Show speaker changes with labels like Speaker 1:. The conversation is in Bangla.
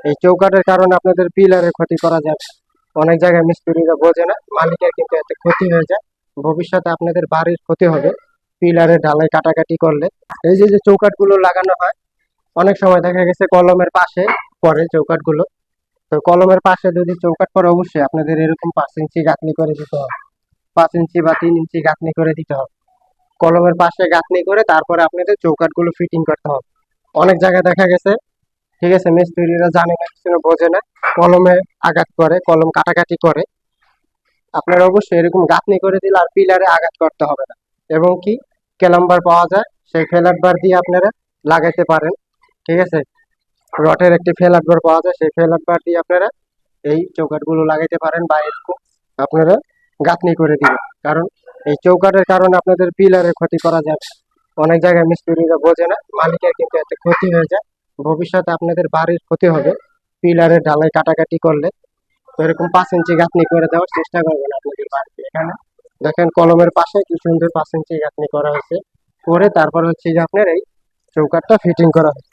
Speaker 1: এই চৌকাঠের কারণে আপনাদের পিলারের ক্ষতি করা যাবে। অনেক জায়গায় মিস্ত্রিরা বোঝে না, মালিকের কিন্তু এতে ক্ষতি হয়ে যায়। ভবিষ্যতে আপনাদের বাড়ির ক্ষতি হবে পিলারের ঢালাই কাটাকাটি করলে। এই যে যে চৌকাঠ গুলো লাগানো হয়, অনেক সময় দেখা গেছে কলমের পাশে পড়ে চৌকাঠ গুলো। তো কলমের পাশে যদি চৌকাঠ পড়ে, অবশ্যই আপনাদের এরকম 5 ইঞ্চি গাঁথনি করে দিতে হবে। 5 ইঞ্চি বা 3 ইঞ্চি গাঁথনি করে দিতে হবে। কলমের পাশে গাঁথনি করে তারপরে আপনাদের চৌকাঠ গুলো ফিটিং করতে হবে। অনেক জায়গায় দেখা গেছে, ঠিক আছে, মিস্ত্রিরা জানে না, কিছু বোঝে না, কলমে আঘাত করে, কলম কাটাকাটি করে। আপনারা অবশ্যই এরকম গাঁথনি করে দিলে আর পিলারে আঘাত করতে হবে না। এবং কি, ক্যালাম্বার পাওয়া যায়, সেই ফেলাট বার দিয়ে আপনারা লাগাইতে পারেন। ঠিক আছে, রটের একটি ফেলাট বার পাওয়া যায়, সেই ফেলাট বার দিয়ে আপনারা এই চৌকাঠ গুলো লাগাইতে পারেন, বা এরকম আপনারা গাঁথনি করে দিবেন। কারণ এই চৌকাঠের কারণে আপনাদের পিলারের ক্ষতি করা যাবে। অনেক জায়গায় মিস্ত্রিরা বোঝে না, মালিকের কিন্তু এতে ক্ষতি হয়ে যায়। ভবিষ্যতে আপনাদের বাড়ির ক্ষতি হবে পিলারের ঢালাই কাটাকাটি করলে। তো এরকম 5 ইঞ্চি গাঁথনি করে দেওয়ার চেষ্টা করবেন আপনাদের বাড়িতে। এখানে দেখেন কলমের পাশে কি সুন্দর 5 ইঞ্চি গাঁথনি করা হয়েছে, করে তারপর হচ্ছে যে আপনার এই চৌকাঠটা ফিটিং করা হয়েছে।